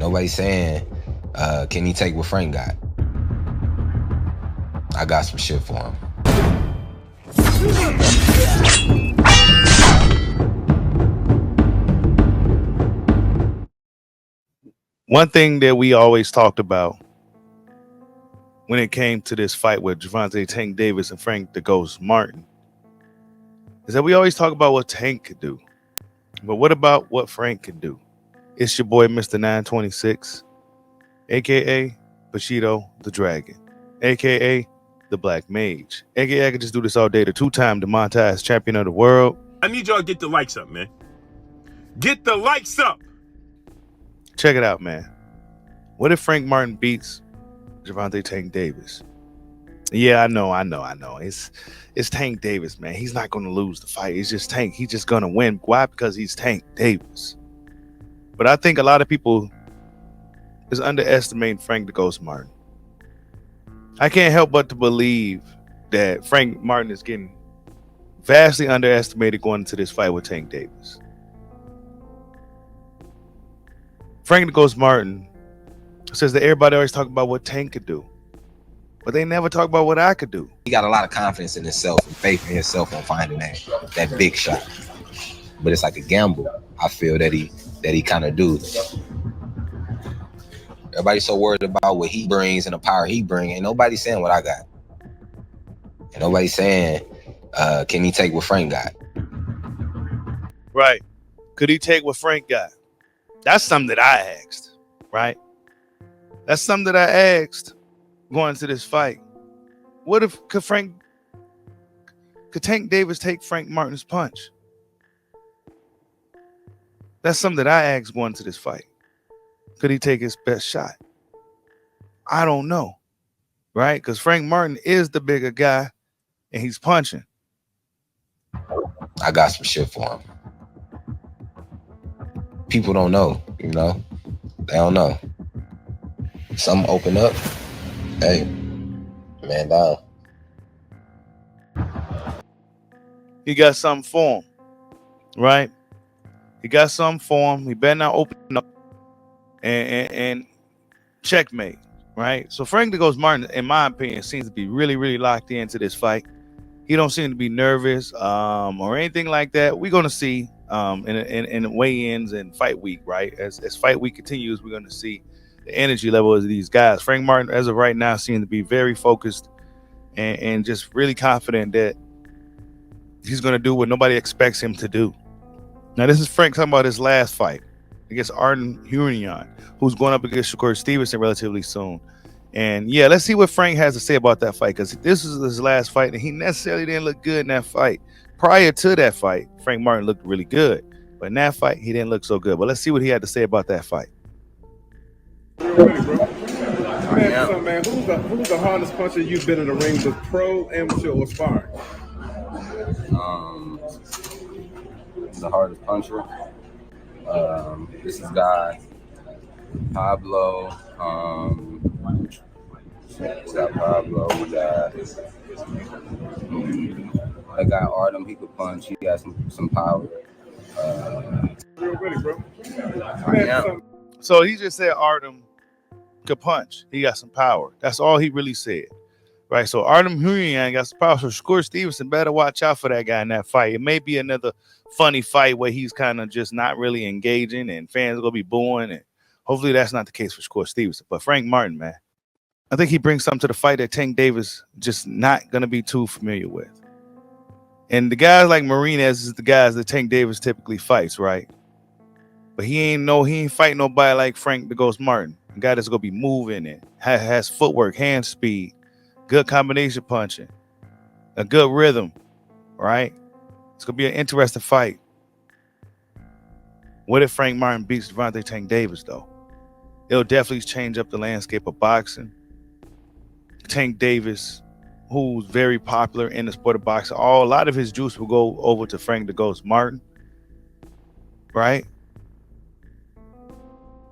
nobody's saying, can he take what Frank got? I got some shit for him. One thing that we always talked about when it came to this fight with Gervonta Tank Davis and Frank the Ghost Martin is that we always talk about what Tank could do. But what about what Frank can do? It's your boy, Mr. 926, a.k.a. Bushido the Dragon, a.k.a. the Black Mage, a.k.a. I could just do this all day, the two-time demonetized champion of the world. I need y'all to get the likes up, man. Get the likes up! Check it out, man. What if Frank Martin beats Gervonta Tank Davis? Yeah, I know. It's Tank Davis, man. He's not going to lose the fight. It's just Tank. He's just going to win. Why? Because he's Tank Davis. But I think a lot of people is underestimating Frank the Ghost Martin. I can't help but to believe that Frank Martin is getting vastly underestimated going into this fight with Tank Davis. Frank the Ghost Martin says that everybody always talk about what Tank could do, but they never talk about what I could do. He got a lot of confidence in himself and faith in himself on finding that big shot. But it's like a gamble. I feel that he kind of do. Everybody's so worried about what he brings and the power he brings. Ain't nobody saying what I got. And nobody's saying, can he take what Frank got? Right. Could he take what Frank got? That's something that I asked, right? That's something that I asked going into this fight. What if could Tank Davis take Frank Martin's punch? That's something that I asked going into this fight. Could he take his best shot? I don't know, right? Because Frank Martin is the bigger guy, and he's punching. I got some shit for him. People don't know, you know? They don't know. Something open up. Hey, man down. He got something for him, right? He got something for him. He better not open up and checkmate, right? So Frank the Ghost Martin, in my opinion, seems to be really, really locked into this fight. He don't seem to be nervous or anything like that. We're going to see in weigh-ins and fight week, right? As fight week continues, we're going to see the energy level of these guys. Frank Martin, as of right now, seems to be very focused and just really confident that he's going to do what nobody expects him to do. Now, this is Frank talking about his last fight against Artem Hunian, who's going up against Shakur Stevenson relatively soon. And yeah, let's see what Frank has to say about that fight, because this is his last fight, and he necessarily didn't look good in that fight. Prior to that fight, Frank Martin looked really good, but in that fight, he didn't look so good. But let's see what he had to say about that fight. Man, who's the hardest puncher you've been in the ring with, pro, amateur, or sparring? The hardest puncher. This is guy Pablo. It's got Pablo. We got that guy Artem. He could punch. He got some power. Real ready, bro. So he just said Artem could punch. He got some power. That's all he really said. Right, so Artem Hunian got some power. So Shakur Stevenson better watch out for that guy in that fight. It may be another funny fight where he's kind of just not really engaging and fans are going to be booing. And hopefully that's not the case for Shakur Stevenson. But Frank Martin, man, I think he brings something to the fight that Tank Davis just not going to be too familiar with. And the guys like Marinez is the guys that Tank Davis typically fights, right? But he ain't fighting nobody like Frank the Ghost Martin. A guy that's going to be moving and has footwork, hand speed, good combination punching, a good rhythm, right? It's going to be an interesting fight. What if Frank Martin beats Gervonta Tank Davis, though? It'll definitely change up the landscape of boxing. Tank Davis, who's very popular in the sport of boxing, a lot of his juice will go over to Frank the Ghost Martin, right?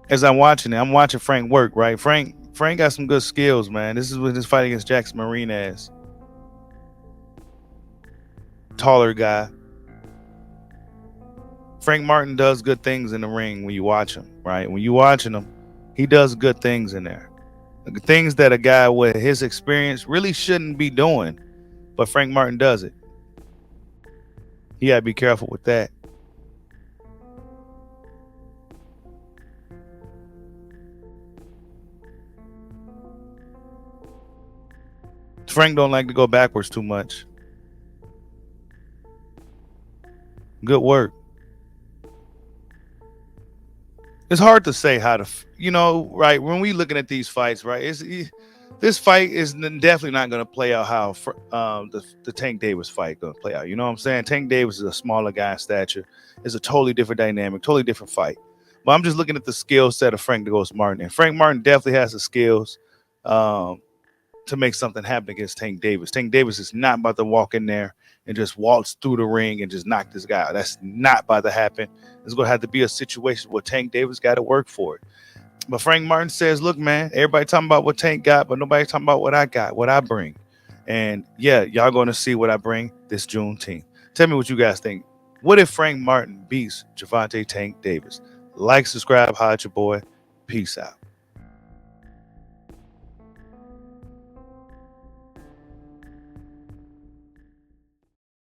As I'm watching Frank work, right? Frank got some good skills, man. This is with his fight against Jackson Marinez. Taller guy. Frank Martin does good things in the ring when you watch him, right? When you're watching him, He does good things in there. Things that a guy with his experience really shouldn't be doing, but Frank Martin does it. You gotta be careful with that. Frank don't like to go backwards too much. Good work. It's hard to say how to, right? When we looking at these fights, right? This fight is definitely not going to play out how the Tank Davis fight going to play out. You know what I'm saying? Tank Davis is a smaller guy in stature. It's a totally different dynamic, totally different fight. But I'm just looking at the skill set of Frank DeGhost Martin, and Frank Martin definitely has the skills to make something happen against Tank Davis. Tank Davis is not about to walk in there and just waltz through the ring and just knock this guy out. That's not about to happen. It's going to have to be a situation where Tank Davis got to work for it. But Frank Martin says, look, man, everybody talking about what Tank got, but nobody talking about what I got, what I bring. And yeah, y'all going to see what I bring this Juneteenth. Tell me what you guys think. What if Frank Martin beats Gervonta Tank Davis? Like, subscribe, holla at your boy. Peace out.